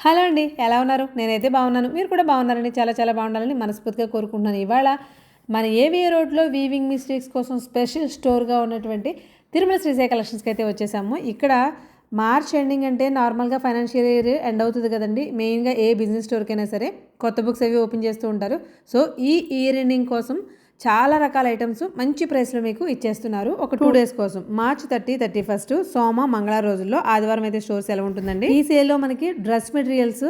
Hello అండి, ఎలా ఉన్నారు? నేనైతే బాగున్నాను. మీరు కూడా బాగున్నారని చాలా చాలా బాగుండాలని మనస్ఫూర్తిగా కోరుకుంటున్నాను. ఇవాళ మన ఏవిఏ రోడ్లో వీవింగ్ మిస్టేక్స్ కోసం స్పెషల్ స్టోర్గా ఉన్నటువంటి తిరుమల శ్రీశైల కలెక్షన్స్కి అయితే వచ్చేసాము. ఇక్కడ మార్చ్ ఎండింగ్ అంటే నార్మల్గా ఫైనాన్షియల్ ఇయర్ ఎండ్ అవుతుంది కదండి. మెయిన్గా ఏ బిజినెస్ స్టోర్కైనా సరే కొత్త బుక్స్ అవి ఓపెన్ చేస్తూ ఉంటారు. సో ఈ ఇయర్ ఎండింగ్ కోసం చాలా రకాల ఐటమ్స్ మంచి ప్రైస్లో మీకు ఇచ్చేస్తున్నారు. ఒక 2 డేస్ కోసం మార్చ్ 30, 31 సోమ మంగళ రోజుల్లో ఆదివారం అయితే స్టోర్స్ ఎలా ఉంటుందండి. ఈ సేల్లో మనకి డ్రెస్ మెటీరియల్స్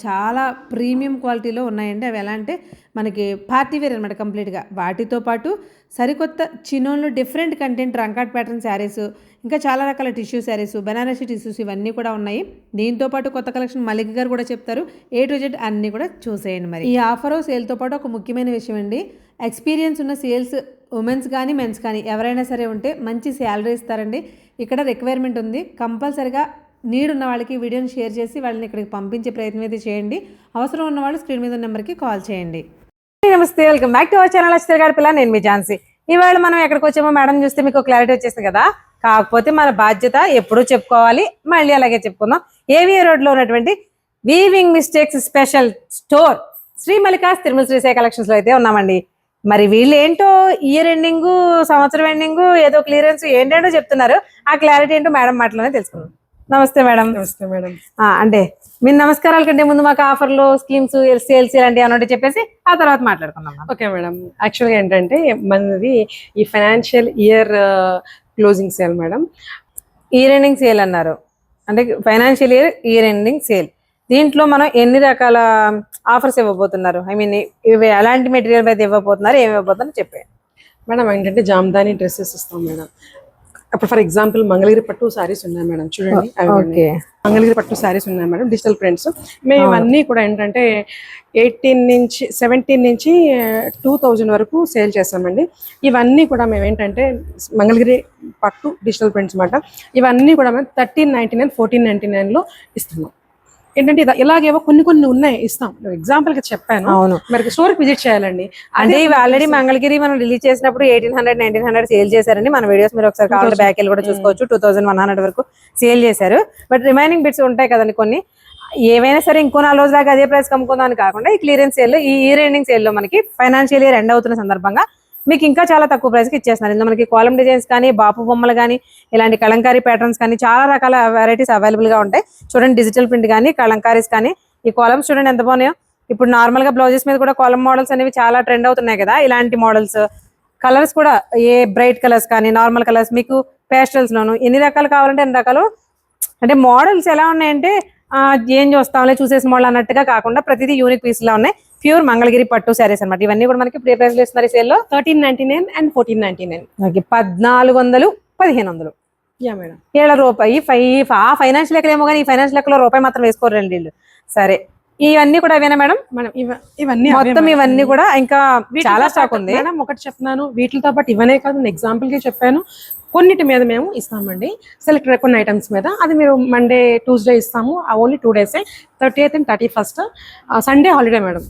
చాలా ప్రీమియం క్వాలిటీలో ఉన్నాయండి. అవి ఎలా అంటే మనకి పార్టీ వేర్ అనమాట కంప్లీట్గా. వాటితో పాటు సరికొత్త చిన్నోళ్ళు డిఫరెంట్ కంటెంట్ రంకాట్ ప్యాటర్న్ శారీస్, ఇంకా చాలా రకాల టిష్యూ శారీస్, బనారసి టిష్యూస్ ఇవన్నీ కూడా ఉన్నాయి. దీంతో పాటు కొత్త కలెక్షన్ మలిక్ గారు కూడా చెప్తారు. A to Z అన్నీ కూడా చూసేయండి. మరి ఈ ఆఫర్ సేల్తో పాటు ఒక ముఖ్యమైన విషయం అండి, ఎక్స్పీరియన్స్ ఉన్న సేల్స్ ఉమెన్స్ కానీ మెన్స్ కానీ ఎవరైనా సరే ఉంటే మంచి శాలరీ ఇస్తారండి. ఇక్కడ రిక్వైర్మెంట్ ఉంది, కంపల్సరిగా నీడ్ ఉన్న వాళ్ళకి వీడియోని షేర్ చేసి వాళ్ళని ఇక్కడికి పంపించే ప్రయత్నం అయితే చేయండి. అవసరం ఉన్న వాళ్ళు స్క్రీన్ మీద ఉన్న నెంబర్కి కాల్ చేయండి. నమస్తే, welcome back to our channel Akshara గారి పిల్ల. నేను మీ ఝాన్సీ. ఇవాళ మనం ఎక్కడికి వచ్చామో మేడం చూస్తే మీకు క్లారిటీ వచ్చేసింది కదా. కాకపోతే మన బాధ్యత ఎప్పుడూ చెప్పుకోవాలి, మళ్ళీ అలాగే చెప్పుకుందాం. ఏవిఏ రోడ్లో ఉన్నటువంటి weaving mistakes special store Sri Mallikas Tirumala Srisaila collections లో అయితే ఉన్నామండి. మరి వీళ్ళు ఏంటో ఇయర్ ఎండింగ్, సంవత్సరం ఎండింగ్, ఏదో క్లియరెన్స్ ఏంటంటో చెప్తున్నారు. ఆ క్లారిటీ ఏంటో మేడం మాటలోనే తెలుసుకున్నాం. నమస్తే మేడం. నమస్తే మేడం. అంటే మీరు నమస్కారాల కంటే ముందు మాకు ఆఫర్లు, స్కీమ్స్, సేల్స్ ఇలాంటివి అన్నట్టు చెప్పేసి ఆ తర్వాత మాట్లాడుకుందాం. ఓకే మేడం, యాక్చువల్గా ఏంటంటే మనది ఈ financial year closing sale madam. Year ending sale అన్నారు అంటే ఫైనాన్షియల్ ఇయర్ ఎండింగ్ సేల్. దీంట్లో మనం ఎన్ని రకాల ఆఫర్స్ ఇవ్వబోతున్నారు? ఐ మీన్ ఇవి ఎలాంటి మెటీరియల్ అయితే ఇవ్వబోతున్నారు, ఏమి ఇవ్వబోతున్నారు చెప్పండి మేడం. ఏంటంటే జామ్దాని డ్రెస్సెస్ ఇస్తాం మేడం. ఇప్పుడు ఫర్ ఎగ్జాంపుల్ మంగళగిరి పట్టు శారీస్ ఉన్నాయి మేడం, చూడండి. మంగళగిరి పట్టు శారీస్ ఉన్నాయి మేడం, డిజిటల్ ప్రింట్స్. మేము ఇవన్నీ కూడా ఏంటంటే 17 నుంచి 2000 వరకు సేల్ చేస్తామండి. ఇవన్నీ కూడా మేము ఏంటంటే మంగళగిరి పట్టు డిజిటల్ ప్రింట్స్ అన్నమాట. ఇవన్నీ కూడా మేము 1399, 1499లో ఇస్తున్నాం. ఏంటంటే ఇలాగేవో కొన్ని ఉన్నాయి, ఇస్తాం. ఎగ్జాంపుల్ గా చెప్పాను. అవును, మరి స్టోర్ విజిట్ చేయాలండి. అంటే ఇవి ఆల్రెడీ మంగళగిరి మనం రిలీజ్ చేసినప్పుడు 1800, 1900 సేల్ చేశారండి. మన వీడియోస్ మీరు ఒకసారి కావాలి బ్యాక్ వెళ్ళి కూడా చూసుకోవచ్చు. 2100 వరకు సేల్ చేశారు. బట్ రిమైనింగ్ బిట్స్ ఉంటాయి కదండి కొన్ని, ఏవైనా సరే ఇంకో 4 రోజుల దాకా అదే ప్రైస్ కమ్ముకుందాం అని కాకుండా ఈ క్లియరెన్స్ సేల్, ఈ ఇయర్ ఎండింగ్ సేల్ లో మనకి ఫైనాన్షియల్ ఇయర్ ఎండ్ అవుతున్న సందర్భంగా మీకు ఇంకా చాలా తక్కువ ప్రైస్కి ఇచ్చేస్తున్నారు. ఇందులో మనకి కాలం డిజైన్స్ కానీ, బాపు బొమ్మలు కానీ, ఇలాంటి కలంకారీ ప్యాటర్న్స్ కానీ చాలా రకాల వెరైటీస్ అవైలబుల్గా ఉంటాయి. చూడండి, డిజిటల్ ప్రింట్ కానీ, కలంకారీస్ కానీ, ఈ కాలమ్స్ చూడండి ఎంత బాగున్నాయో. ఇప్పుడు నార్మల్గా బ్లౌజెస్ మీద కూడా కాలం మోడల్స్ అనేవి చాలా ట్రెండ్ అవుతున్నాయి కదా. ఇలాంటి మోడల్స్, కలర్స్ కూడా ఏ బ్రైట్ కలర్స్ కానీ, నార్మల్ కలర్స్, మీకు పేస్టల్స్లోను ఎన్ని రకాలు కావాలంటే అన్ని రకాలు. అంటే మోడల్స్ ఎలా ఉన్నాయంటే ఏం చూస్తాంలే చూసేసి మోడల్ అన్నట్టుగా కాకుండా ప్రతిదీ యూనిక్ పీస్ లా ఉన్నాయి. ప్యూర్ మంగళగిరి పట్టు శారీస్ అనమాట. ఇవన్నీ కూడా మనకి ప్రీ ప్రైస్ లో ఇస్తున్నారు. ఈ సేల్ లో 1399 అండ్ 1499. 1400, 1500. Yeah madam. ₹7 ఆ ఫైనాన్షియల్ లెక్కలు ఏమో కానీ ఈ ఫైనాన్షియల్ లెక్కలో రూపాయి మాత్రం వేసుకోరండి వీళ్ళు. సరే, ఇవన్నీ కూడా అవేనా మేడం? మనం ఇవన్నీ మొత్తం ఇవన్నీ కూడా ఇంకా చాలా స్టాక్ ఉంది మేడం. ఒకటి చెప్తున్నాను, వీటితో పాటు ఇవనే కాదు, నేను ఎగ్జాంపుల్ గా చెప్పాను. కొన్నిటి మీద మేము ఇస్తామండి, సెలెక్ట్ కొన్ని ఐటమ్స్ మీద. అది మీరు మండే, ట్యూస్డే ఇస్తాము. ఓన్లీ 2 డేసే, 30th and 31st. Sunday holiday madam,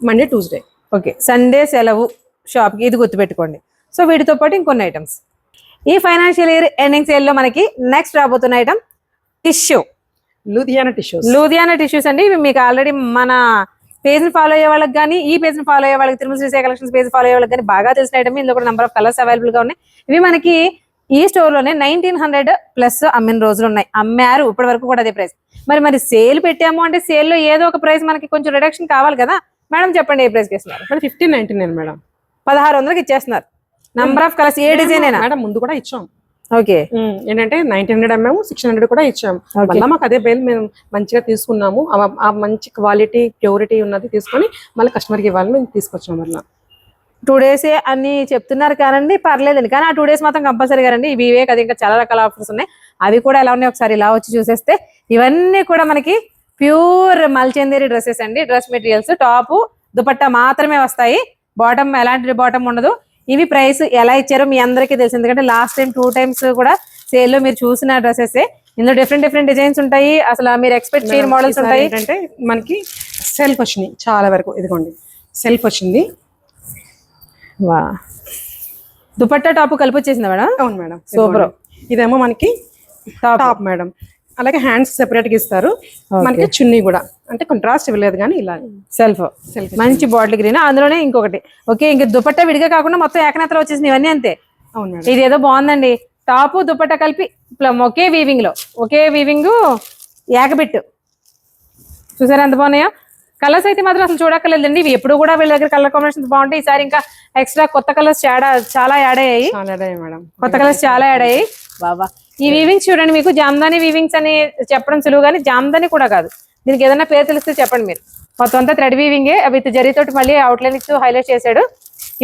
Monday, Tuesday. Okay, Sunday సెలవు షాప్కి, ఇది గుర్తుపెట్టుకోండి. సో వీటితో పాటు ఇంకొన్ని ఐటమ్స్ ఈ ఫైనాన్షియల్ ఇయర్ ఎండింగ్ సేల్ లో మనకి నెక్స్ట్ రాబోతున్న ఐటమ్ టిష్యూ, లూధియానా టిష్యూస్ అండి. ఇవి మీకు ఆల్రెడీ మన పేజ్ ని ఫాలో అయ్యే వాళ్ళకి కానీ, ఈ పేజ్ ని ఫాలో అయ్యే వాళ్ళకి, Tirumala Srisaila collections page follow అయ్యే వాళ్ళకి కానీ బాగా తెలిసిన ఐటమ్. ఇందులో కూడా నెంబర్ ఆఫ్ కలర్స్ అవైలబుల్ గా ఉన్నాయి. ఇవి మనకి ఈ స్టోర్ లోనే 1900+ అమ్మిన రోజులు ఉన్నాయి, అమ్మారు ఇప్పటి వరకు కూడా అదే ప్రైస్. మరి సేల్ పెట్టాము అంటే సేల్ లో ఏదో ఒక ప్రైస్ మనకి కొంచెం రిడక్షన్ కావాలి కదా మేడం. చెప్పండి, ఏ ప్రైస్ కి ఇస్తున్నారు? 1599 మేడం, 1600కి ఇచ్చేస్తున్నారు. Number of colours, A design అయినా మేడం ముందు కూడా ఇచ్చాం. ఓకే, ఏంటంటే 1900 అమ్మాము, 600 కూడా ఇచ్చాము. మళ్ళీ మాకు అదే బేల్ మేము మంచిగా తీసుకున్నాము. ఆ మంచి క్వాలిటీ, ప్యూరిటీ ఉన్నది తీసుకొని మళ్ళీ కస్టమర్కి ఇవ్వాలని మేము తీసుకొచ్చాము. మళ్ళీ 2 days అని చెప్తున్నారు కానండి, పర్లేదండి. కానీ ఆ 2 days మాత్రం కంపల్సరీగా రండి. ఇవే కదా, ఇంకా చాలా రకాల ఆఫర్స్ ఉన్నాయి. అవి కూడా ఎలా ఉన్నాయి ఒకసారి ఇలా వచ్చి చూసేస్తే. ఇవన్నీ కూడా మనకి ప్యూర్ మల్చందేరి డ్రెస్సెస్ అండి. డ్రెస్ మెటీరియల్స్, టాప్, దుపట్టా మాత్రమే వస్తాయి. బాటమ్ ఎలాంటి బాటమ్ ఉండదు. ఇవి ప్రైస్ ఎలా ఇచ్చారో మీ అందరికీ తెలుసు, ఎందుకంటే లాస్ట్ టైం 2 times కూడా సేల్ లో మీరు చూసిన డ్రెస్సెస్. ఇందులో డిఫరెంట్ డిజైన్స్ ఉంటాయి. అసలు మీరు ఎక్స్పెక్ట్ చేయని మోడల్స్ ఉంటాయి. ఏంటంటే మనకి సెల్ఫ్ వచ్చినాయి చాలా వరకు. ఇదిగోండి, సెల్ఫ్ వచ్చింది. వా, దుపట్టా టాప్ కలిపి వచ్చేసిందా మేడం? అవును మేడం, సూపర్. ఇదేమో మనకి టాప్ మేడం. అలాగే హ్యాండ్స్ సెపరేట్ గా ఇస్తారు. మనకి చున్నీ కూడా అంటే కాంట్రాస్ట్ ఇవ్వలేదు కానీ ఇలా సెల్ఫ్ మంచి బాటిల్ గ్రీన్, అందులోనే ఇంకొకటి. ఓకే, ఇంక దుపట్టా విడిగా కాకుండా మొత్తం ఏకనేతలు వచ్చేసింది ఇవన్నీ అంతే. అవును మేడం. ఇది ఏదో బాగుందండి, టాప్ దుపట్టా కలిపి ఒకే వీవింగ్ ఏకబిట్టు. చూసారా ఎంత బాగున్నాయో. కలర్స్ అయితే మాత్రం అసలు చూడక్కర్లేదండి, ఇవి ఎప్పుడు కూడా వీళ్ళ దగ్గర కలర్ కాంబినేషన్స్ బాగుంటాయి. ఈసారి ఇంకా ఎక్స్ట్రా కొత్త కలర్స్ చాలా యాడ్ అయ్యాయి. మేడం కొత్త కలర్స్ చాలా యాడ్ అయ్యాయి. బాబా ఈ వీవింగ్స్ చూడండి, మీకు జామ్దాని వీవింగ్స్ అని చెప్పడం సులువు, కానీ జామ్దాని కూడా కాదు. దీనికి ఏదైనా పేరు తెలిస్తే చెప్పండి మీరు. మొత్తం అంతా థ్రెడ్ వీవింగే విత్ జరీతోటి మళ్ళీ అవుట్లైన్ ఇచ్చి హైలైట్ చేశాడు.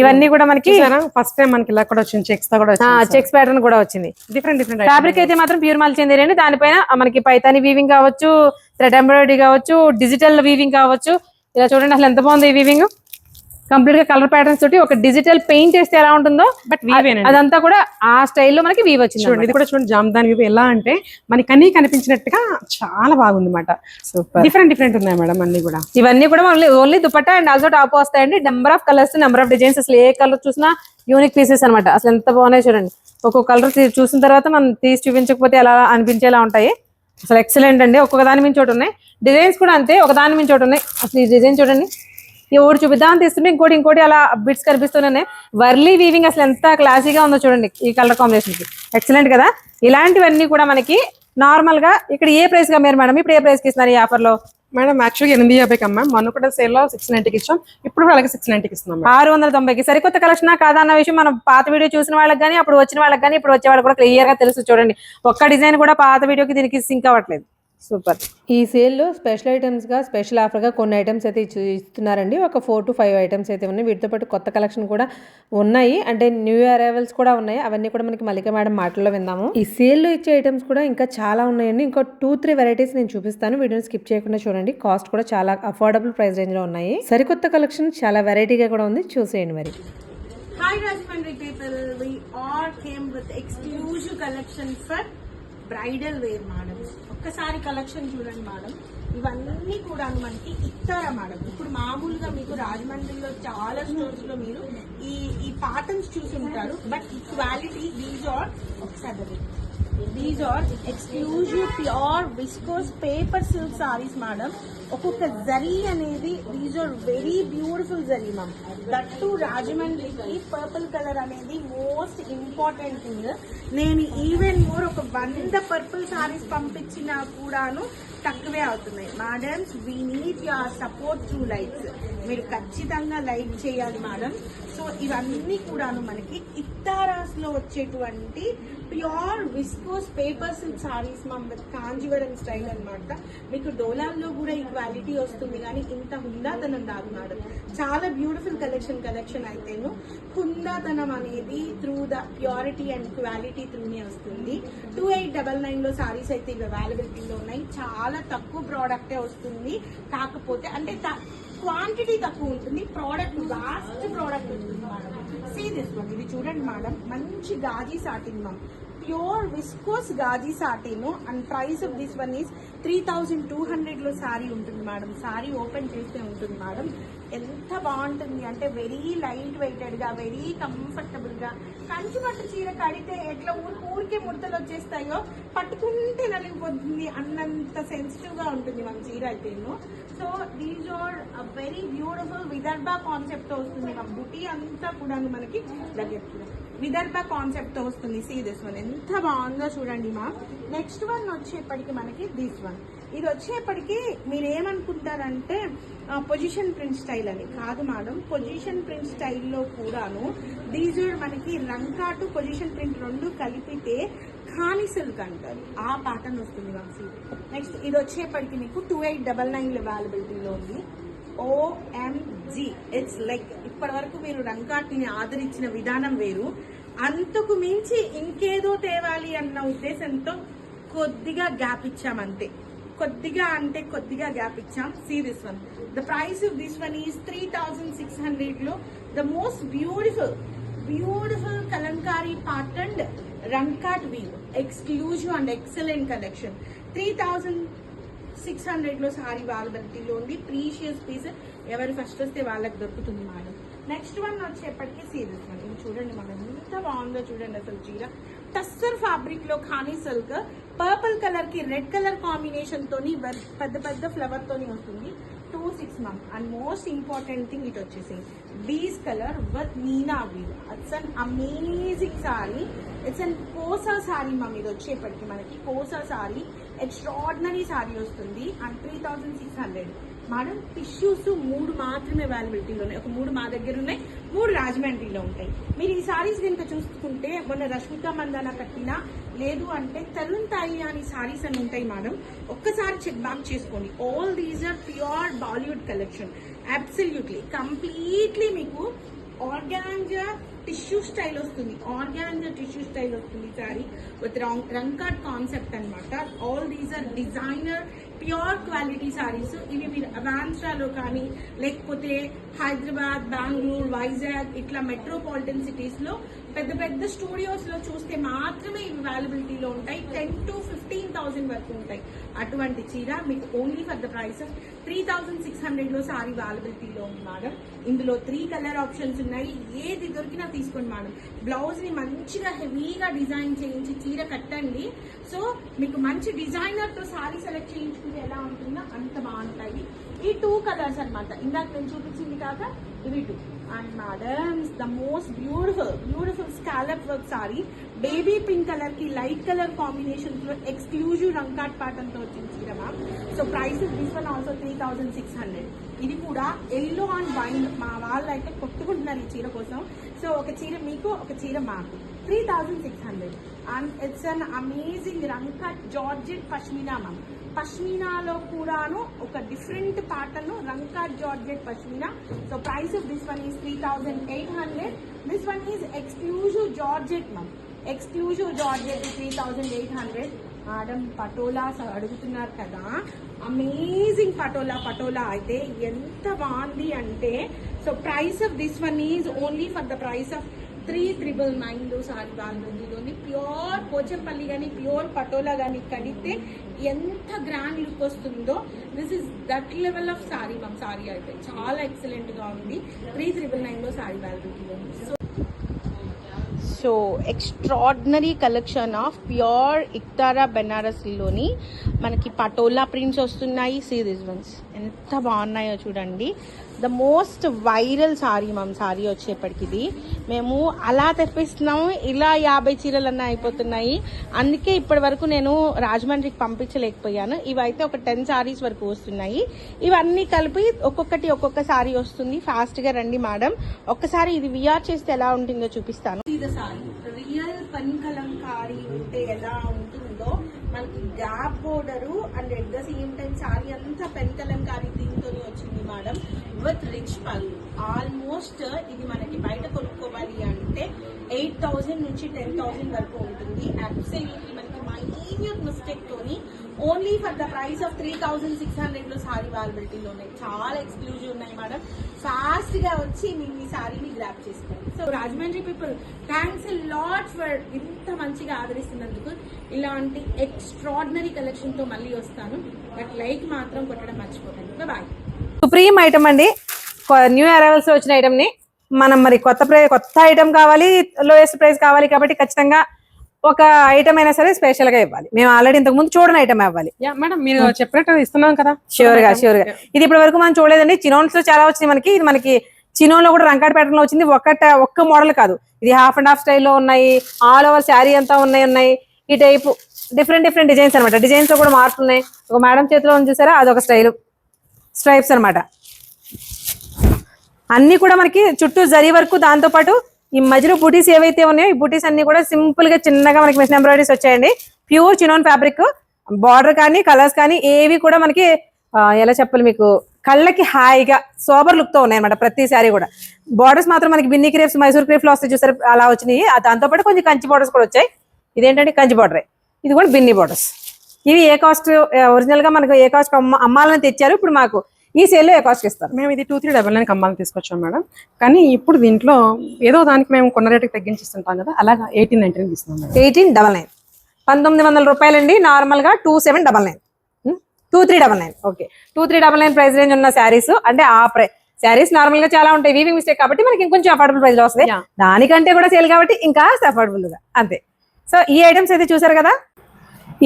ఇవన్నీ కూడా మనకి ఫస్ట్ టైం మనకి ఇలా కూడా వచ్చింది, చెక్స్ తో కూడా చెక్స్ ప్యాటర్న్ కూడా వచ్చింది. డిఫరెంట్ ఫ్యాబ్రిక్ అయితే మాత్రం ప్యూర్ మల్చింది. దానిపైన మనకి పైతాని వీవింగ్ కావచ్చు, థ్రెడ్ ఎంబ్రాయిడరీ కావచ్చు, డిజిటల్ వీవింగ్ కావచ్చు. ఇలా చూడండి అసలు ఎంత బాగుంది ఈ వీవింగ్. కంప్లీట్ గా కలర్ ప్యాటర్న్స్ తోటి ఒక డిజిటల్ పెయింట్ వేస్తే ఎలా ఉంటుందో బట్ అదంతా కూడా ఆ స్టైల్లో మనకి వీవ్ వచ్చింది. చూడండి, ఇది కూడా చూడండి జామ్దాని వీవ్ ఎలా అంటే మనకి అన్ని కనిపించినట్టుగా చాలా బాగుంది అన్నమాట. డిఫరెంట్ ఉన్నాయి మేడం అన్ని కూడా. ఇవన్నీ కూడా only dupatta and also top వస్తాయండి. Number of colours, number of designs, అసలు ఏ కలర్ చూసినా యూనిక్ పీసెస్ అనమాట. అసలు ఎంత బాగున్నాయి చూడండి. ఒక్కొక్క కలర్ చూసిన తర్వాత మనం తీసి చూపించకపోతే ఎలా అనిపించేలా ఉంటాయి. అసలు ఎక్సలెంట్ అండి. ఒక్కొక్క దాని మించి ఒకటి ఉన్నాయి. డిజైన్స్ కూడా అంతే, ఒక దాని మించి ఒకటి ఉన్నాయి. అసలు ఈ డిజైన్ చూడండి, ఒకటి చూపిద్దామని తీస్తుంటే ఇంకోటి అలా బిట్స్ కనిపిస్తున్నాయి. వర్లీ వీవింగ్ అసలు ఎంత క్లాసీగా ఉందో చూడండి ఈ కలర్ కాంబినేషన్ కి. ఎక్సలెంట్ కదా. ఇలాంటివన్నీ కూడా మనకి నార్మల్ గా ఇక్కడ ఏ ప్రైస్ గా మీరు మేడం ఇప్పుడు ఏ ప్రైస్ కి ఇస్తున్నారు ఈ ఆఫర్ లో? మేడం యాక్చువల్గా 850కి అమ్మా, మనం కూడా సేల్ లో 690కి ఇచ్చాం. ఇప్పుడు కూడా అలాగే 690కి ఇస్తున్నాం. 690కి సరికొత్త కలెక్షన్ కాదా అన్న విషయం మనం పాత వీడియో చూసిన వాళ్ళకి కానీ, అప్పుడు వచ్చిన వాళ్ళకి కానీ, ఇప్పుడు వచ్చే వాళ్ళకి కూడా క్లియర్ గా తెలుసు. చూడండి, ఒక్క డిజైన్ కూడా పాత వీడియోకి దీనికి సింక్ అవ్వట్లేదు. సూపర్. ఈ సేల్లో స్పెషల్ ఐటమ్స్గా స్పెషల్ ఆఫర్గా కొన్ని ఐటమ్స్ అయితే ఇస్తున్నారండి. ఒక 4 to 5 ఐటమ్స్ అయితే ఉన్నాయి. వీటితో పాటు కొత్త కలెక్షన్ కూడా ఉన్నాయి, అంటే న్యూ అరైవల్స్ కూడా ఉన్నాయి. అవన్నీ కూడా మనకి మల్లిక మేడం మాటల్లో విందాము. ఈ సేల్లో ఇచ్చే ఐటమ్స్ కూడా ఇంకా చాలా ఉన్నాయండి. ఇంకో 2-3 వెరైటీస్ నేను చూపిస్తాను, వీడియోని స్కిప్ చేయకుండా చూడండి. కాస్ట్ కూడా చాలా అఫోర్డబుల్ ప్రైస్ రేంజ్లో ఉన్నాయి. సరికొత్త కలెక్షన్ చాలా వెరైటీగా కూడా ఉంది, చూసేయండి మరి. Hi Rajmandri people, we all came with exclusive collection for bridal wear madam. ఒక్కసారి కలెక్షన్ చూడండి మేడం. ఇవన్నీ కూడా మనకి ఇస్తారా మేడం. ఇప్పుడు మామూలుగా మీకు రాజమండ్రిలో చాలా స్టోర్స్ లో మీరు ఈ ప్యాటర్న్స్ చూసి ఉంటారు, బట్ ఈ quality these are exclusive pure viscose paper silk saris madam. ఒక్కొక్క జరీ అనేది these are very beautiful zari ma'am. That to రాజమండ్రికి పర్పుల్ కలర్ అనేది మోస్ట్ ఇంపార్టెంట్ థింగ్. నేను ఈవెన్ మోర్ ఒక 100 పర్పుల్ సారీస్ పంపించినా కూడాను తక్కువే అవుతున్నాయి. Madams, we need your support through likes. మీరు ఖచ్చితంగా లైక్ చేయాలి మేడం. సో ఇవన్నీ కూడాను మనకి ఇత్తారాస్ లో వచ్చేటువంటి pure viscose paper silk saris ma'am with Kanjeevaram style అనమాట. మీకు డోలాల్లో కూడా ఈ క్వాలిటీ వస్తుంది, కానీ ఇంత హుందాతనం రాదు మేడం. చాలా బ్యూటిఫుల్ కలెక్షన్ అయితేను హుందాతనం అనేది through the purity and quality త్రూనే వస్తుంది. 2899 లో సారీస్ అయితే ఇవి అవైలబిలిటీలో ఉన్నాయి. చాలా తక్కువ ప్రోడక్టే వస్తుంది, కాకపోతే అంటే క్వాంటిటీ తక్కువ ఉంటుంది, ప్రోడక్ట్ వాస్ట్ ప్రోడక్ట్ ఉంటుంది మేడం. సీ దిస్ వన్, ఇది చూడండి మేడం, మంచి gaji satin ma'am, pure viscose gaji satin. And price of this one is 3200 లో సారీ ఉంటుంది మేడం. సారీ ఓపెన్ చేస్తే ఉంటుంది మేడం. ఎంత బాగుంటుంది అంటే వెరీ లైట్ వెయిటెడ్ గా, వెరీ కంఫర్టబుల్ గా. కంచి పట్టు చీర కడితే ఎట్లా ఊరికే ముడతలు వచ్చేస్తాయో, పట్టుకుంటే నలిగిపోతుంది అన్నంత సెన్సిటివ్ గా ఉంటుంది మన చీర అయితేను. So these are very beautiful Vidarbha concept తో వస్తుంది మన బుటీ అంతా కూడా మనకి దగ్గర విదర్భ కాన్సెప్ట్ తో వస్తుంది. సీ దిస్ వన్ ఎంత బాగుందో చూడండి మా. నెక్స్ట్ వన్ వచ్చేప్పటికి మనకి దిస్ వన్. ఇది వచ్చేప్పటికి మీరు ఏమనుకుంటారంటే పొజిషన్ ప్రింట్ స్టైల్ అని. కాదు మేడం, పొజిషన్ ప్రింట్ స్టైల్లో కూడాను దీస్ ఆర్ మనకి రంకాటు పొజిషన్ ప్రింట్ రెండు కలిపితే ఖానీ సిల్క్ అంటారు, ఆ ప్యాటర్న్ వస్తుంది మనకి. నెక్స్ట్ ఇది వచ్చేప్పటికి మీకు 2899 అవైలబిలిటీలో ఉంది. OMG, ఇట్స్ లైక్ ఇప్పటి వరకు మీరు రంకాటిని ఆదరించిన విధానం వేరు, అంతకు మించి ఇంకేదో తేవాలి అన్న ఉద్దేశంతో కొద్దిగా గ్యాప్ ఇచ్చాం అంతే. కొద్దిగా గ్యాప్ ఇచ్చాం. See this one. The price of this one is 3600 లో the most beautiful Kalamkari pattern Rangkat weave, exclusive and excellent collection. 3600 లో సారీ అవైలబిలిటీలో ఉంది. ప్రీషియస్ పీస్, ఎవరు ఫస్ట్ వస్తే వాళ్ళకి దొరుకుతుంది మేడం. నెక్స్ట్ వన్ వచ్చేప్పటికి సీరియస్ వన్. ఇది చూడండి మనం ఎంత బాగుందో చూడండి. అసలు చీర టస్సర్ ఫ్యాబ్రిక్ లో ఖానీ సిల్క్ పర్పుల్ కలర్ కి రెడ్ కలర్ కాంబినేషన్ తోని పెద్ద పెద్ద ఫ్లవర్ తోని వస్తుంది. 2-6 ma'am. And most important thing it వచ్చేసి beige colour with meena weave. It's an amazing sari. It's an Kosa sari ma'am. ఇది వచ్చేప్పటికి మనకి కోసా సారీ, ఎక్స్ట్రాడినరీ సారీ వస్తుంది. And 3600 madam. టిష్యూస్ 3 మాత్రమే అవైలబిలిటీలో ఉన్నాయి. ఒక 3 మా దగ్గర ఉన్నాయి, 3 రాజమండ్రిలో ఉంటాయి. మీరు ఈ సారీస్ కనుక చూసుకుంటే మొన్న రష్మిక మందాన కట్టిన, లేదు అంటే తరుణ్ తాయియాని సారీస్ అని ఉంటాయి మేడం. ఒక్కసారి చెక్ బ్యాక్ చేసుకోండి. All these are pure Bollywood collection. Absolutely completely మీకు ఆర్గాంజా టిష్యూ స్టైల్ వస్తుంది. ఆర్గాంజా టిష్యూ స్టైల్ వస్తుంది సారీ విత్ రంకాట్ కాన్సెప్ట్ అనమాట. All these are designer pure quality saris. ఇవి మీరు అవాన్స్ట్రాలో కానీ లేకపోతే హైదరాబాద్, బెంగళూరు, వైజాగ్ ఇట్లా మెట్రోపాలిటన్ సిటీస్ లో పెద్ద పెద్ద స్టూడియోస్ లో చూస్తే మాత్రమే ఇవి అవైలబిలిటీలో ఉంటాయి. 10 to 15,000 వరకు ఉంటాయి. అటువంటి చీర మీకు only for the price of 3600 లో సారీ అవైలబిలిటీలో ఉంది మేడం. ఇందులో 3 కలర్ ఆప్షన్స్ ఉన్నాయి. ఏది దొరికినా తీసుకోండి మేడం. బ్లౌజ్ ని మంచిగా హెవీగా డిజైన్ చేయించి చీర కట్టండి. సో మీకు మంచి డిజైనర్ తో సారీ సెలెక్ట్ చేయించుకుంటే ఎలా ఉంటుందో అంత బాగుంటాయి. ఈ 2 కలర్స్ అనమాట. ఇందాక నేను చూపించింది కాక ఇవి 2. And madams the most beautiful scallop work sorry. Baby pink colour కి లైట్ కలర్ కాంబినేషన్స్ లో ఎక్స్క్లూజివ్ రంకాట్ ప్యాటర్న్ తో వచ్చింది చీర ma'am. So price this one also 3600. ఇది కూడా ఎల్లో అండ్ వైన్. మా వాళ్ళు అయితే కొట్టుకుంటున్నారు ఈ చీర కోసం. సో ఒక చీర మీకు, ఒక చీర మాకు. 3600. And it's an amazing Rangkat georgette pashmina ma'am. పష్మినాలో కూడాను ఒక different pattern Rangkat georgette pashmina. So price of this one is 3800. This one is exclusive georgette ma'am. Exclusive georgette 3800. Madam patola అడుగుతున్నారు కదా, అమేజింగ్ పటోలా అయితే ఎంత బాగుంది అంటే, so price of this one is only for the price of 3999 లో సారీ బాగుంది. Pure Pochampally కానీ pure patola కానీ కడితే ఎంత గ్రాండ్ లుక్ వస్తుందో, this is that level of sorry ma'am. Sorry అయితే చాలా ఎక్సలెంట్ గా ఉంది. 3999 లో సారీ అవైలబిలిటీలో ఉంది. So extraordinary collection of pure ఇక్తారా బెనారస్లోని మనకి పటోలా ప్రింట్స్ వస్తున్నాయి. సీ దిస్ వన్స్ ఎంత బాగున్నాయో చూడండి. The most viral sari ma'am. Sari వచ్చేప్పటికి ఇది మేము అలా తెప్పిస్తున్నాము, ఇలా 50 చీరలన్నా అయిపోతున్నాయి. అందుకే ఇప్పటి వరకు నేను రాజమండ్రికి పంపించలేకపోయాను. ఇవైతే ఒక 10 సారీస్ వరకు వస్తున్నాయి. ఇవన్నీ కలిపి ఒక్కొక్క సారీ వస్తుంది. ఫాస్ట్ గా రండి మేడం. ఒక్కసారి ఇది విఆర్ చేస్తే ఎలా ఉంటుందో చూపిస్తాను. రియల్ పని కలంకారీ ఉంటే ఎలా ఉంటుందో, మనకి gap border and at the same time sorry అంతా పెన్ కలంకారీ దీంతో వచ్చింది మేడం. విత్ రిచ్ పళ్ళు. ఆల్మోస్ట్ ఇది మనకి బయట కొనుక్కోవాలి అంటే 8,000 నుంచి 10,000 వరకు ఉంటుంది. అబ్సల్యూట్లీ మనకి మైన్యూట్ మిస్టేక్ తోని only for the price of 3600 లో సారీ అవైలబిలిటీలో ఉన్నాయి. చాలా ఎక్స్క్లూజివ్ ఉన్నాయి మేడం. ఫాస్ట్ గా వచ్చి మేము ఈ సారీని గ్రాప్ చేసుకోండి. So Rajahmundry people, thanks a lot for ఇంత మంచిగా ఆదరిస్తున్నందుకు. ఇలాంటి ఎక్స్ట్రాడినరీ కలెక్షన్ తో మళ్ళీ వస్తాను. బట్ లైక్ మాత్రం కొట్టడం మర్చిపోకండి. బాయ్. సుప్రీం ఐటమ్ అండి. న్యూ అరైవల్స్ వచ్చిన ఐటమ్ ని మనం మరి కొత్త ఐటమ్ కావాలి, లోయెస్ట్ ప్రైస్ కావాలి కాబట్టి ఖచ్చితంగా ఒక ఐటమ్ అయినా సరే స్పెషల్ గా ఇవ్వాలి. మేము ఆల్రెడీ ఇంతకు ముందు చూడని ఐటమ్ ఇవ్వాలి. మేడం మీరు చెప్పినట్టు ఇస్తున్నాం కదా. ష్యూర్ గా ఇది ఇప్పటి వరకు మనం చూడలేదండి. చినోన్స్ లో చాలా వచ్చింది మనకి. ఇది మనకి చినోన్ లో కూడా రంకాట్ ప్యాటర్న్ లో వచ్చింది. ఒక్క మోడల్ కాదు, ఇది హాఫ్ అండ్ హాఫ్ స్టైల్లో ఉన్నాయి. ఆల్ ఓవర్ శారీ అంతా ఉన్నాయి. ఈ టైపు డిఫరెంట్ డిజైన్స్ అనమాట. డిజైన్స్ లో కూడా మార్పులున్నాయి. ఒక మేడం చేతిలో ఉంది చూసారా, అదొక స్టైల్ స్ట్రైప్స్ అనమాట. అన్ని కూడా మనకి చుట్టూ జరీ వరకు, దాంతో పాటు ఈ మధ్యలో బూటీస్ ఏవైతే ఉన్నాయో ఈ బూటీస్ అన్ని కూడా సింపుల్ గా చిన్నగా మనకి మిషన్ ఎంబ్రాయిడరీస్ వచ్చాయండి. Pure chinon fabric. బార్డర్ కానీ కలర్స్ కానీ ఏవి కూడా మనకి ఎలా చెప్పాలి మీకు, కళ్ళకి హాయిగా సోబర్ లుక్ తో ఉన్నాయన్నమాట ప్రతి సారీ కూడా. బార్డర్స్ మాత్రం మనకి బిన్ని క్రేప్స్, మైసూర్ క్రేప్ లో వస్తాయి చూసారు, అలా వచ్చినాయి. దాంతో పాటు కొంచెం కంచి బార్డర్స్ కూడా వచ్చాయి. ఇదేంటంటే కంచి బార్డర్, ఇది కూడా బిన్ని బార్డర్స్. ఇవి ఏ కాస్ట్, ఒరిజినల్ గా మనకు ఏ కాస్ట్ అమ్మాలని తెచ్చారు. ఇప్పుడు మాకు ఈ సేల్ లో ఏ కాస్ట్ ఇస్తారు. మేము ఇది 2399 అమ్మాలని తీసుకొచ్చాం మేడం. కానీ ఇప్పుడు దీంట్లో ఏదో దానికి మేము కొన్న రేటుకి తగ్గించిస్తుంటాం కదా, అలాగా 1899 ఇస్తున్నాం మేడం. 1899, 1900 రూపాయలండి. నార్మల్ గా 2799, 2399. ఓకే, 2399 ప్రైస్ రేంజ్ ఉన్న శారీస్. అంటే ఆ శారీస్ నార్మల్ గా చాలా ఉంటాయి, వీవింగ్ మిస్టేక్ కాబట్టి మనకి ఇంకొంచెం అఫోర్డబుల్ ప్రైస్ లో వస్తాయి. దానికంటే కూడా సేల్ కాబట్టి ఇంకా అఫోర్డబుల్ గా అంతే. సో ఈ ఐటమ్స్ అయితే చూసారు కదా,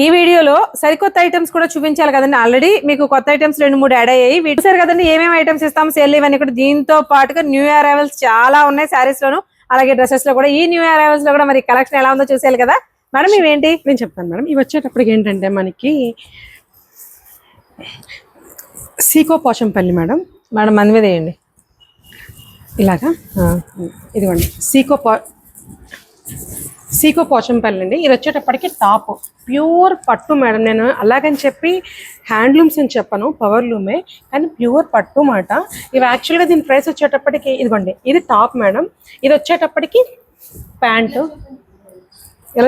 ఈ వీడియోలో సరికొత్త ఐటమ్స్ కూడా చూపించాలి కదండి. ఆల్రెడీ మీకు కొత్త ఐటమ్స్ 2-3 యాడ్ అయ్యాయి. వీటిసారి కదండి ఏమేమి ఐటమ్స్ ఇస్తాం సేల్ ఇవన్నీ కూడా. దీంతో పాటుగా న్యూ ఇయర్ అరైవల్స్ చాలా ఉన్నాయి శారీస్ లోను, అలాగే డ్రెస్సెస్ లో కూడా. ఈ న్యూ ఇయర్ అరైవల్స్ లో కూడా మరి కలెక్షన్ ఎలా ఉందో చూసేయాలి కదా మేడం. ఇవేంటి నేను చెప్తాను మేడం. ఇవి వచ్చేటప్పటికి ఏంటంటే మనకి సీకో పోచంపల్లి మేడం. మంది మీద వేయండి ఇలాగా. ఇదిగోండి సీకో పోచంపల్లి అండి. ఇది వచ్చేటప్పటికి టాప్ ప్యూర్ పట్టు మేడం. నేను అలాగని చెప్పి హ్యాండ్లూమ్స్ అని చెప్పను, పవర్ లూమే, కానీ ప్యూర్ పట్టు మాట. ఇవి యాక్చువల్గా దీని ప్రైస్ వచ్చేటప్పటికి ఇదిగోండి, ఇది టాప్ మేడం. ఇది వచ్చేటప్పటికి ప్యాంటు.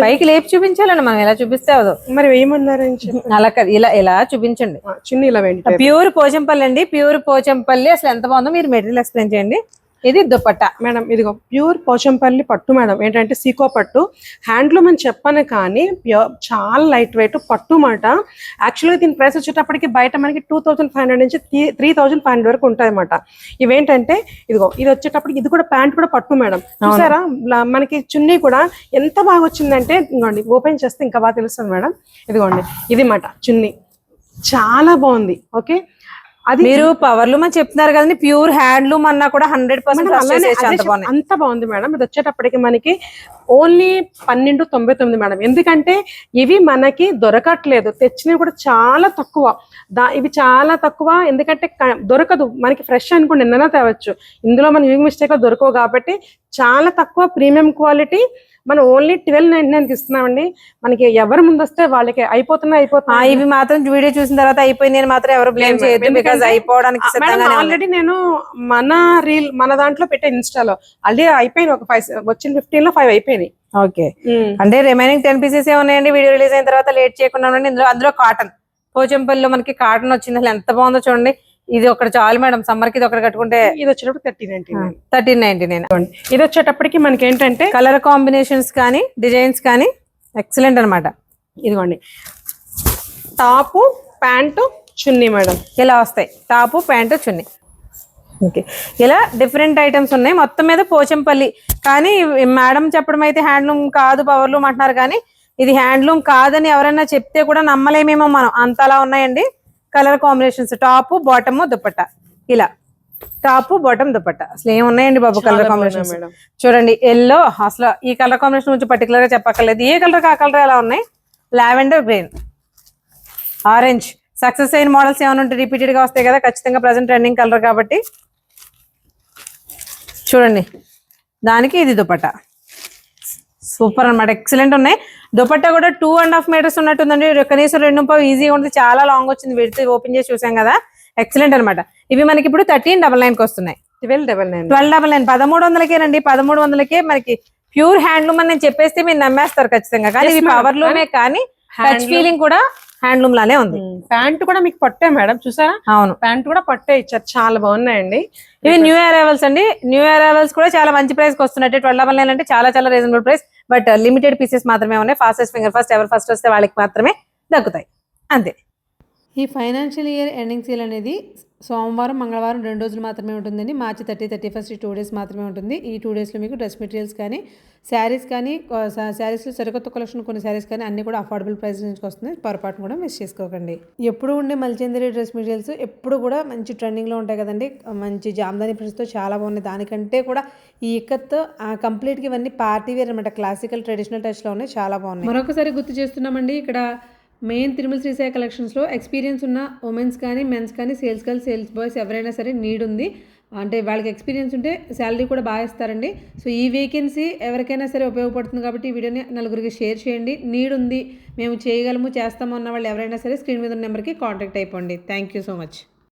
పైకి లేపి చూపించాలండి, మనం ఎలా చూపిస్తే అవదు. మరి వేయమన్నారని చెప్పి అలా కాదు, ఇలా చూపించండి. చిన్న ఇలా వేయండి. ప్యూర్ పోచంపల్లి అండి, ప్యూర్ పోచంపల్లి. అసలు ఎంత బాగుందో మీరు మెటీరియల్ ఎక్స్ప్లెయిన్ చేయండి. ఇది దుపట్టా మేడం. ఇదిగో ప్యూర్ పోచంపల్లి పట్టు మేడం. ఏంటంటే సీకో పట్టు హ్యాండ్లూమ్ అని చెప్పను, కానీ చాలా లైట్ వెయిట్ పట్టు మాట. యాక్చువల్గా దీని ప్రైస్ వచ్చేటప్పటికి బయట మనకి 2500 నుంచి 3500 వరకు ఉంటాయి అన్నమాట. ఇవేంటంటే ఇదిగో ఇది వచ్చేటప్పటికి ఇది కూడా ప్యాంట్ కూడా పట్టు మేడం. చూసారా మనకి చున్నీ కూడా ఎంత బాగా వచ్చిందంటే ఇదిగోండి, ఓపెన్ చేస్తే ఇంకా బాగా తెలుస్తుంది మేడం. ఇదిగోండి ఇది మాట చున్నీ, చాలా బాగుంది. ఓకే, అది మీరు పవర్ లూమ్ అని చెప్తున్నారు కదండి, ప్యూర్ హ్యాండ్లూమ్ అన్నా కూడా 100% అంత బాగుంది మేడం. ఇది వచ్చేటప్పటికి మనకి ఓన్లీ 1299 మేడం. ఎందుకంటే ఇవి మనకి దొరకట్లేదు, తెచ్చినవి కూడా చాలా తక్కువ. ఇవి చాలా తక్కువ, ఎందుకంటే దొరకదు మనకి. ఫ్రెష్ అనుకోండి నిన్న తేవచ్చు, ఇందులో మన యూనిక్ మిస్టేక్ లో దొరకవు కాబట్టి చాలా తక్కువ ప్రీమియం క్వాలిటీ. మనం ఓన్లీ 1299 ఇస్తున్నామండి. మనకి ఎవరు ముందు వస్తే వాళ్ళకి అయిపోతున్నాయి. ఇవి మాత్రం వీడియో చూసిన తర్వాత అయిపోయింది అని మాత్రం ఎవరు బ్లేమ్ చేయొద్దు, బికాజ్ అయిపోవడానికి ఆల్రెడీ నేను మన దాంట్లో పెట్టే ఇన్స్టాలో ఆల్రెడీ అయిపోయింది. ఒక 5 వచ్చిన 15 లో 5 అయిపోయినాయి. ఓకే, అంటే రిమైనింగ్ 10 పీసెస్ ఉన్నాయండి. వీడియో రిలీజ్ అయిన తర్వాత లేట్ చేయకుండా ఉండండి. అందులో కాటన్ పోచంపల్లిలో మనకి కాటన్ వచ్చింది. అసలు ఎంత బాగుందో చూడండి. ఇది ఒకటి చాలు మేడం, సమ్మర్ కి ఇది ఒకటి కట్టుకుంటే. ఇది వచ్చేటప్పుడు 1399. ఇది వచ్చేటప్పటికి మనకి ఏంటంటే కలర్ కాంబినేషన్స్ కానీ డిజైన్స్ కానీ ఎక్సలెంట్ అనమాట. ఇదిగోండి టాప్ ప్యాంటు చున్నీ మేడం, ఇలా వస్తాయి. టాపు ప్యాంటు చున్నీ. ఓకే, ఇలా డిఫరెంట్ ఐటమ్స్ ఉన్నాయి. మొత్తం మీద పోచంపల్లి. కానీ మేడం చెప్పడం అయితే హ్యాండ్లూమ్ కాదు పవర్ లూమ్ అంటున్నారు, కానీ ఇది హ్యాండ్లూమ్ కాదని ఎవరైనా చెప్తే కూడా నమ్మలేమేమో మనం, అంతలా ఉన్నాయండి. Colour combinations top bottom dupatta, ఇలా టాప్ బాటమ్ దుపట్టా. అసలు ఏమున్నాయండి బాబు కలర్ కాంబినేషన్స్. చూడండి ఎల్లో, అసలు ఈ కలర్ కాంబినేషన్ గురించి పర్టికులర్ గా చెప్పక్కర్లేదు. ఏ కలర్ ఆ కలర్ ఎలా ఉన్నాయి. Lavender green, orange. సక్సెస్ అయిన మోడల్స్ ఏమైనా ఉంటే రిపీటెడ్ గా వస్తాయి కదా, ఖచ్చితంగా ప్రజెంట్ ట్రెండింగ్ కలర్ కాబట్టి. చూడండి దానికి ఇది దుపట్టా, సూపర్ అనమాట, ఎక్సలెంట్ ఉన్నాయి. దుపట్టా కూడా 2.5 మీటర్స్ ఉన్నట్టుందండి. కనీసం 2.5 ఈజీగా ఉంటుంది. చాలా లాంగ్ వచ్చింది, విడితే ఓపెన్ చేసి చూసాం కదా, ఎక్సలెంట్ అనమాట. ఇవి మనకి ఇప్పుడు 1399 వస్తున్నాయి. 1299 1300కేనండి. 1300కే మనకి ప్యూర్ హ్యాండ్లూమ్ అని నేను చెప్పేస్తే మీరు నమ్మేస్తారు ఖచ్చితంగా. కానీ ఇది పవర్ లూమే, కానీ టచ్ ఫీలింగ్ కూడా హ్యాండ్లూమ్ లానే ఉంది. ప్యాంట్ కూడా మీకు పట్టే మేడం, చూసారా. అవును, ప్యాంట్ కూడా పట్టే ఇచ్చారు, చాలా బాగున్నాయండి. ఇవి న్యూ ఇయర్ అరైవల్స్ అండి. న్యూ ఇయర్ అరైవల్స్ కూడా చాలా మంచి ప్రైస్ కి వస్తున్నట్టు. 1299 అంటే చాలా reasonable price. But limited pieces మాత్రమే ఉన్నాయి. ఫాస్టెస్ట్ ఫింగర్ ఫస్ట్, ఎవరు ఫస్ట్ వస్తే వాళ్ళకి మాత్రమే దక్కుతాయి, అంతే. ఈ ఫైనాన్షియల్ ఇయర్ ఎండింగ్ సేల్ అనేది సోమవారం మంగళవారం 2 రోజులు మాత్రమే ఉంటుందండి. మార్చి 30, 31 2 డేస్ మాత్రమే ఉంటుంది. ఈ 2 డేస్లో మీకు డ్రెస్ మెటీరియల్స్ కానీ శారీస్ కానీ, శారీస్లో సరికొత్త కలెక్షన్ కొన్ని శారీస్ కానీ అన్ని కూడా అఫోర్డబుల్ ప్రైస్ నుంచి వస్తుంది. పొరపాటును కూడా మిస్ చేసుకోకండి. ఎప్పుడు ఉండే మల్చందరి డ్రెస్ మెటీరియల్స్ ఎప్పుడు కూడా మంచి ట్రెండింగ్లో ఉంటాయి కదండి. మంచి జామ్దాని ప్రింట్స్తో చాలా బాగున్నాయి. దానికంటే కూడా ఈ ఇక్కత్ కంప్లీట్గా ఇవన్నీ పార్టీ వేర్ అనమాట. క్లాసికల్ ట్రెడిషనల్ టచ్లో ఉన్నాయి, చాలా బాగున్నాయి. మరొకసారి గుర్తు చేస్తున్నామండి, ఇక్కడ మెయిన్ తిరుమల శ్రీసాయి కలెక్షన్స్లో ఎక్స్పీరియన్స్ ఉన్న ఉమెన్స్ కానీ మెన్స్ కానీ సేల్స్ గర్ల్స్ సేల్స్ బాయ్స్ ఎవరైనా సరే నీడ్ ఉంది అంటే వాళ్ళకి ఎక్స్పీరియన్స్ ఉంటే శాలరీ కూడా బాగా ఇస్తారండి. సో ఈ వేకెన్సీ ఎవరికైనా సరే ఉపయోగపడుతుంది కాబట్టి ఈ వీడియోని నలుగురికి షేర్ చేయండి. నీడ్ ఉంది, మేము చేయగలము చేస్తాము అన్న వాళ్ళు ఎవరైనా సరే స్క్రీన్ మీద ఉన్న నెంబర్కి కాంటాక్ట్ అయిపోండి. Thank you so much.